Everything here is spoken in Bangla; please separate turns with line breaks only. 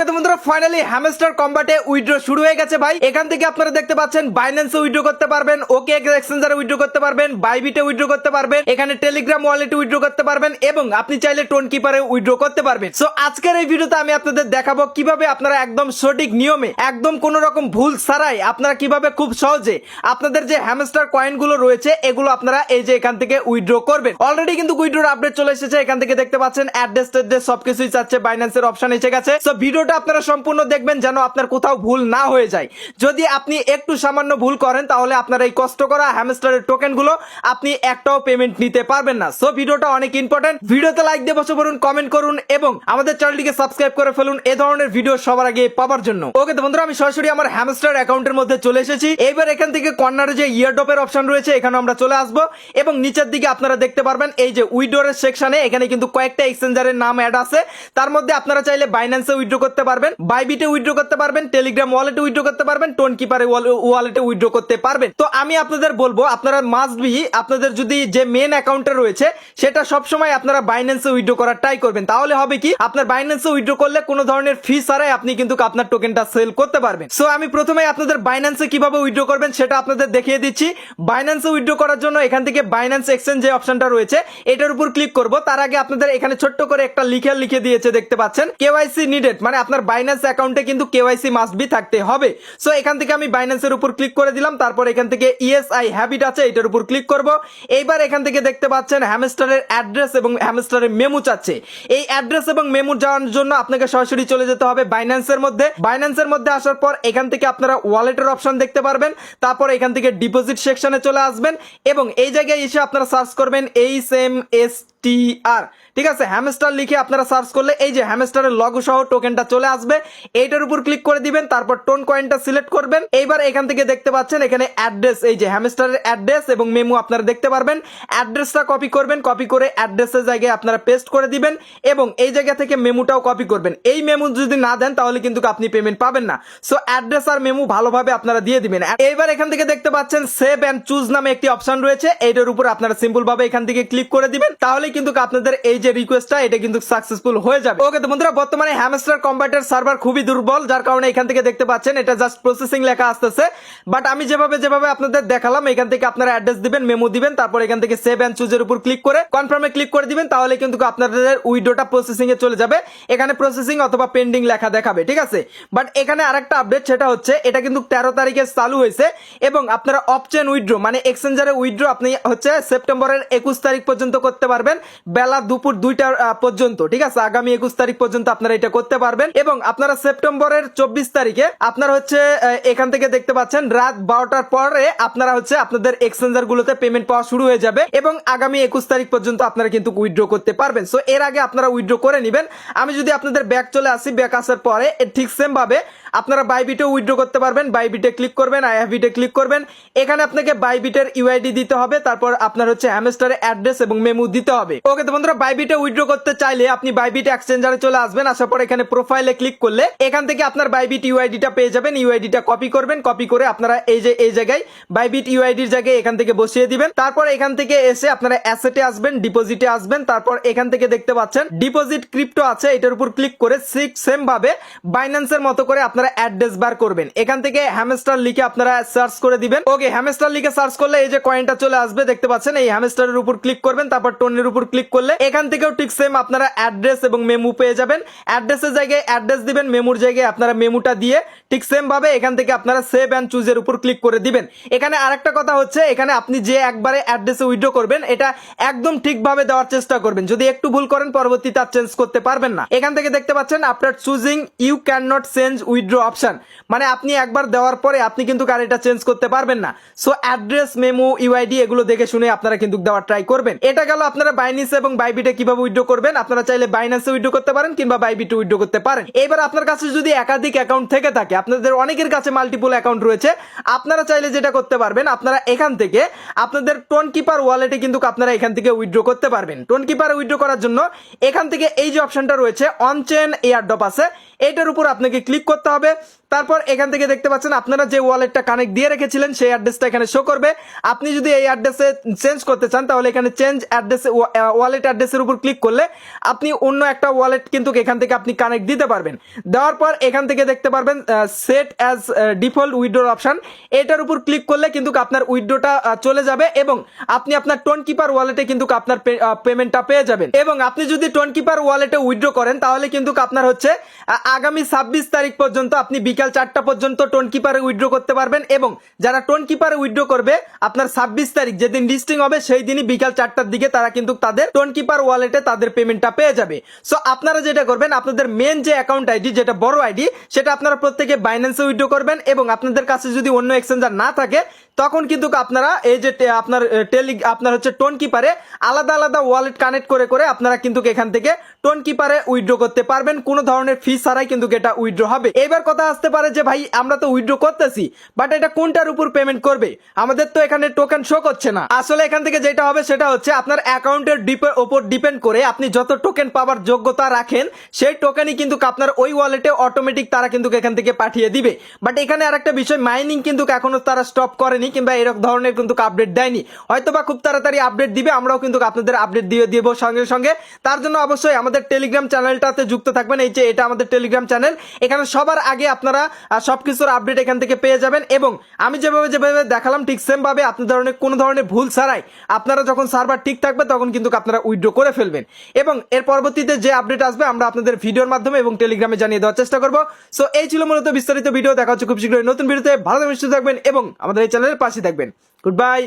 ওকে তো বন্ধুরা ফাইনালি হ্যামস্টার কম্বাটে উইথড্র শুরু হয়ে গেছে ভাই। এখান থেকে আপনারা দেখতে পাচ্ছেন বাইন্যান্সে উইথড্র করতে পারবেন, ওকে এক্সচেঞ্জারে উইথড্র করতে পারবেন, বাইবিটে উইথড্র করতে পারবেন, এখানে টেলিগ্রাম ওয়ালেটে উইথড্র করতে পারবেন এবং আপনি চাইলে টোন কিপারে উইথড্র করতে পারবেন। সো আজকের এই ভিডিওতে আমি আপনাদের দেখাবো কিভাবে আপনারা একদম সঠিক নিয়মে একদম কোনো রকম ভুল ছাড়াই আপনারা কিভাবে খুব সহজে আপনাদের যে হ্যামস্টার কয়েন গুলো রয়েছে এগুলো আপনারা এই যে এখান থেকে উইথড্র করবেন। অলরেডি কিন্তু উইথড্রর আপডেট চলে এসেছে, এখান থেকে দেখতে পাচ্ছেন অ্যাড্রেস সবকিছুই চাচ্ছে, বাইন্যান্সের অপশন এসে গেছে। সো ভিডিওটা আপনারা সম্পূর্ণ দেখবেন যেন আপনার কোথাও ভুল না হয়ে যায়। যদি আপনি একটু সামান্য ভুল করেন তাহলে আপনার এই কষ্ট করা হ্যামস্টারের টোকেন গুলো আপনি একটাও পেমেন্ট নিতে পারবেন না। সো ভিডিওটা অনেক ইম্পর্টেন্ট, ভিডিওতে লাইক দিয়ে বসে পড়ুন, কমেন্ট করুন এবং আমাদের চ্যানেলটিকে সাবস্ক্রাইব করে ফেলুন এই ধরনের ভিডিও সবার আগে পাওয়ার জন্য। ওকে তো বন্ধুরা আমি সরাসরি আমার হ্যামস্টার অ্যাকাউন্টের মধ্যে চলে এসেছি। এইবার এখান থেকে কর্নারে যে ইয়ারড্রপের অপশন রয়েছে এখানে আমরা চলে আসবো এবং নিচের দিকে আপনারা দেখতে পারবেন এই যে উইথড্রর সেকশনে এখানে কিন্তু কয়েকটা এক্সচেঞ্জারের নাম অ্যাড আছে। তার মধ্যে আপনারা চাইলে বাইন্যান্সে উইথড্র করতে পারবেন, বাইবিটে উইথড্র করতে পারবেন, টেলিগ্রাম ওয়ালেটে উইথড্র করতে পারবেন, টোন কিপারে ওয়ালেটে উইথড্র করতে পারবেন। তো আমি আপনাদের বলবো আপনারা মাস্ট বি আপনাদের যদি যে মেন অ্যাকাউন্টে রয়েছে সেটা সবসময় আপনারা বাইন্যান্সে উইথড্র করার ট্রাই করবেন। তাহলে হবে কি আপনার বাইন্যান্সে উইথড্র করলে কোনো ধরনের ফি ছাড়াই আপনি কিন্তু আপনার টোকেনটা সেল করতে পারবেন। সো আমি প্রথমে আপনাদের বাইন্যান্সে কিভাবে উইথড্র করবেন সেটা আপনাদের দেখিয়ে দিচ্ছি। বাইন্যান্সে উইথড্র করার জন্য এখান থেকে বাইন্যান্স এক্সচেঞ্জ যে অপশনটা রয়েছে এটার উপর ক্লিক করব। তার আগে আপনাদের এখানে ছোট্ট করে একটা লিখে দিয়েছে দেখতে পাচ্ছেন কেওয়াইসি নিডেড, মানে আপনার বাইন্যান্স অ্যাকাউন্টে কিন্তু কেওয়াইসি মাস্ট বি থাকতে হবে। সো এখান থেকে আমি বাইন্যান্সের উপর ক্লিক করে দিলাম, তারপর এখান থেকে ইয়েস আই হ্যাভ ইট আছে এটার উপর ক্লিক করব। এইবার এখান থেকে দেখতে পাচ্ছেন হ্যামস্টারের অ্যাড্রেস এবং হ্যামস্টারের মেমু চাচ্ছে। এই অ্যাড্রেস এবং মেমু যাওয়ার জন্য আপনাকে সরাসরি চলে যেতে হবে বাইন্যান্সের মধ্যে। বাইন্যান্সের মধ্যে আসার পর এখান থেকে আপনারা ওয়ালেটের অপশন দেখতে পারবেন, তারপর এখান থেকে ডিপোজিট সেকশনে চলে আসবেন এবং এই জায়গায় এসে আপনারা সার্চ করবেন HMSTR, ঠিক আছে, হ্যামস্টার লিখে আপনারা সার্চ করলে এই যে হ্যামস্টারের লগো সহ টোকেনটা চলে আসবে। এইটার উপর ক্লিক করে দিবেন, তারপর টোন কয়েনটা সিলেক্ট করবেন। এইবার এখান থেকে দেখতে পাচ্ছেন এখানে অ্যাড্রেস, এই যে হ্যামস্টারের অ্যাড্রেস এবং মেমু আপনারা দেখতে পারবেন। অ্যাড্রেসটা কপি করবেন, কপি করে অ্যাড্রেসের জায়গায় আপনারা পেস্ট করে দিবেন এবং এই জায়গা থেকে মেমুটাও কপি করবেন। এই মেমু যদি না দেন তাহলে কিন্তু আপনি পেমেন্ট পাবেন না। সো অ্যাড্রেস আর মেমু ভালোভাবে আপনারা দিয়ে দিবেন। এইবার এখান থেকে দেখতে পাচ্ছেন সেভ এন্ড চুজ নামে একটি অপশন রয়েছে, এইটার উপর আপনারা সিম্পল ভাবে এখান থেকে ক্লিক করে দিবেন, তাহলে কিন্তু আপনাদের এই যে রিকোয়েস্টটা এটা কিন্তু সাকসেসফুল হয়ে যাবে। ওকে তো বন্ধুরা বর্তমানে হ্যামস্টার কম্বাটের সার্ভার খুবই দুর্বল, যার কারণে এখান থেকে দেখতে পাচ্ছেন এটা জাস্ট প্রসেসিং লেখা আসতেছে। বাট আমি যেভাবে আপনাদের দেখালাম এখান থেকে আপনারা অ্যাড্রেস দিবেন, মেমু দিবেন, তারপর এখান থেকে সেভ এন্ড চুজের উপর ক্লিক করে কনফার্মে ক্লিক করে দিবেন, তাহলে কিন্তু আপনাদের উইথড্রটা প্রসেসিং এ চলে যাবে। এখানে প্রসেসিং অথবা পেন্ডিং লেখা দেখাবে, ঠিক আছে। বাট এখানে আরেকটা আপডেট, সেটা হচ্ছে এটা কিন্তু 13 তারিখে চালু হয়েছে এবং আপনারা অফচেন উইথড্র মানে এক্সচেঞ্জারে উইথড্র আপনি হচ্ছে সেপ্টেম্বরের 21 তারিখ পর্যন্ত করতে পারবেন, বেলা দুপুর 2টা পর্যন্ত, ঠিক আছে। আগামী 21 তারিখ পর্যন্ত আপনারা এটা করতে পারবেন এবং আপনারা সেপ্টেম্বরের 24 তারিখে আপনারা হচ্ছে এখান থেকে দেখতে পাচ্ছেন রাত 12টার পরে আপনারা হচ্ছে আপনাদের এক্সচেঞ্জার গুলোতে পেমেন্ট পাওয়া শুরু হয়ে যাবে এবং আগামী 21 তারিখ পর্যন্ত আপনারা কিন্তু উইথড্র করতে পারবেন। সো এর আগে আপনারা উইথড্র করে নেবেন। আমি যদি আপনাদের ব্যাক চলে আসি, ব্যাক আসার পরে ঠিক সেম ভাবে আপনারা বাইবিটে উইথড্র করতে পারবেন। বাইবিটে ক্লিক করবেন, আইএফবিটে ক্লিক করবেন, এখানে আপনাকে বাইবিটের ইউআইডি দিতে হবে, তারপর আপনার হচ্ছে হ্যামস্টারের অ্যাড্রেস এবং মেমু দিতে হবে। ওকে তো বন্ধুরা বাইবিটে উইথড্র করতে চাইলে আপনি বাইবিট এক্সচেঞ্জারে চলে আসবেন, আসার পর এখানে প্রোফাইলে ক্লিক করলে এখান থেকে আপনার বাইবিট ইউআইডিটা পেয়ে যাবেন। ইউআইডিটা কপি করবেন, কপি করে আপনারা এই জায়গায় বাইবিট ইউআইডির জায়গায় এখান থেকে বসিয়ে দিবেন। তারপর এখান থেকে এসে আপনারা অ্যাসেটে আসবেন, ডিপোজিটে আসবেন, তারপর এখান থেকে দেখতে পাচ্ছেন ডিপোজিট ক্রিপ্টো আছে, এটার উপর ক্লিক করে সেম ভাবে বাইন্যান্সের মতো করে আপনারা অ্যাড্রেস বার করবেন। এখান থেকে হ্যামস্টার লিখে আপনারা সার্চ করে দিবেন। ওকে, হ্যামস্টার লিখে সার্চ করলে এই যে কয়েনটা চলে আসবে দেখতে পাচ্ছেন, এই হ্যামস্টারের উপর ক্লিক করবেন, তারপর টোনের উপর ক্লিক করলে এখান থেকেও ঠিক সেম আপনারা অ্যাড্রেস এবং মেমু পেয়ে যাবেন। অ্যাড্রেসের জায়গায় অ্যাড্রেস দিবেন, মেমুর জায়গায় আপনারা মেমুটা দিয়ে ঠিক সেম ভাবে এখান থেকে আপনারা সেভ এন্ড চুজের উপর ক্লিক করে দিবেন। এখানে আরেকটা কথা হচ্ছে, এখানে আপনি যে একবারে অ্যাড্রেসে উইথড্র করবেন এটা একদম ঠিকভাবে দেওয়ার চেষ্টা করবেন। যদি একটু ভুল করেন পরবর্তীতে আর চেঞ্জ করতে পারবেন না। এখান থেকে দেখতে পাচ্ছেন after choosing you can not change withdraw option, মানে আপনি একবার দেওয়ার পরে আপনি কিন্তু আর এটা চেঞ্জ করতে পারবেন না। সো অ্যাড্রেস, মেমু, ইউআইডি এগুলো দেখে শুনে আপনারা কিন্তু দেওয়ার ট্রাই করবেন। এটা গেল আপনারা বাইন্যান্স এবং বাইবিটে কিভাবে উইথড্র করবেন। আপনারা চাইলে বাইন্যান্সে উইথড্র করতে পারেন কিংবা বাইবিটে উইথড্র করতে পারেন। এবার আপনার কাছে যদি একাধিক অ্যাকাউন্ট থেকে থাকে, আপনাদের অনেকের কাছে মাল্টিপল অ্যাকাউন্ট রয়েছে, আপনারা চাইলে যেটা করতে পারবেন আপনারা এখান থেকে আপনাদের টোন কিপার ওয়ালেটে কিন্তু আপনারা এখান থেকে উইথড্র করতে পারবেন। টোন কিপারে উইথড্র করার জন্য এখান থেকে এই যে অপশনটা রয়েছে অনচেন এয়ারড্রপ আছে, এইটার উপর আপনাকে ক্লিক করতে হবে। তারপর এখান থেকে দেখতে পাচ্ছেন আপনারা যে ওয়ালেটটা কানেক্ট দিয়ে রেখেছিলেন সেই অ্যাড্রেসটা এখানে শো করবে। আপনি যদি এই অ্যাড্রেসে চেঞ্জ করতে চান তাহলে এখানে চেঞ্জ অ্যাড্রেস ওয়ালেট অ্যাড্রেসের উপর ক্লিক করলে আপনি অন্য একটা ওয়ালেট কিন্তু এখান থেকে আপনি কানেক্ট দিতে পারবেন। দেওয়ার পর এখান থেকে দেখতে পারবেন set as default withdraw option, এটার উপর ক্লিক করলে কিন্তু আপনার উইথড্রটা চলে যাবে এবং আপনি আপনার টোন কিপার ওয়ালেটে কিন্তু আপনার পেমেন্টটা পেয়ে যাবেন। এবং আপনি যদি টোন কিপার ওয়ালেটে উইথড্র করেন তাহলে কিন্তু আপনার হচ্ছে আগামী 26 তারিখ পর্যন্ত আপনি বিকাল 4টা পর্যন্ত টোন কিপারে উইথড্র করতে পারবেন। এবং যারা টোন কিপারে উইথড্র করবে আপনার 26 তারিখ যেদিন লিস্টিং হবে সেই দিনই বিকাল 4টার দিকে তারা কিন্তু তাদের টোন কিপার ওয়ালেটে তাদের পেমেন্টটা পেয়ে যাবে। সো আপনারা যেটা করবেন, আপনাদের মেন যে অ্যাকাউন্ট আইডি যেটা বড় আইডি সেটা আপনারা প্রত্যেকে বাইন্যান্সে উইথড্র করবেন। এবং আপনাদের কাছে যদি অন্য এক্সচেঞ্জার না থাকে তখন কিন্তু আপনারা এই যে আপনার হচ্ছে টোন কিপারে আলাদা আলাদা ওয়ালেট কানেক্ট করে করে আপনারা কিন্তু এখান থেকে টোন কিপারে উইথড্র করতে পারবেন, কোনো ধরনের ফি ছাড়াই কিন্তু এটা উইথড্র হবে। এবার কথা আসতে পারে যে ভাই আমরা তো উইথড্র করতেছি বাট এটা কোনটার উপর পেমেন্ট করবে, আমাদের তো এখানে টোকেন শো করছে না। আসলে এখান থেকে যেটা হবে সেটা হচ্ছে আপনার অ্যাকাউন্টের উপর ডিপেন্ড করে আপনি যত টোকেন পাওয়ার যোগ্যতা রাখেন সেই টোকেনই কিন্তু আপনার ওই ওয়ালেটে অটোমেটিক তারা কিন্তু এখান থেকে পাঠিয়ে দিবে। বাট এখানে আরেকটা বিষয়, মাইনিং কিন্তু এখনো তারা স্টপ করেনি কিংবা এরকম ধরনের কিন্তু আপডেট দেয়নি, হয়তোবা খুব তাড়াতাড়ি আপডেট দিবে, আমরাও কিন্তু আপনাদের আপডেট দিয়ে দিব সঙ্গে সঙ্গে। তার জন্য অবশ্যই আমাদের টেলিগ্রাম চ্যানেলটাতে যুক্ত থাকবেন। এই যে এটা আমাদের টেলিগ্রাম চ্যানেল, এখানে সবার আগে আপনারা সবকিছুর আপডেট এখান থেকে পেয়ে যাবেন। এবং আমি যেভাবে দেখালাম ঠিক সেম ভাবে আপনি কোনো ধরনের ভুল ছাড়াই আপনারা যখন সার্ভার ঠিক থাকবে তখন কিন্তু আপনারা উইথড্র করে ফেলবেন। এবং এর পরবর্তীতে যে আপডেট আসবে আমরা আপনাদের ভিডিওর মাধ্যমে এবং টেলিগ্রামে জানিয়ে দেওয়ার চেষ্টা করব। সো এই ছিল মূলত বিস্তারিত ভিডিও, দেখা হচ্ছে খুব শীঘ্রই নতুন ভিডিওতে। ভালো থাকবেন, সুস্থ থাকবেন এবং আমাদের এই চ্যানেলের পাশে থাকবেন। Good bye.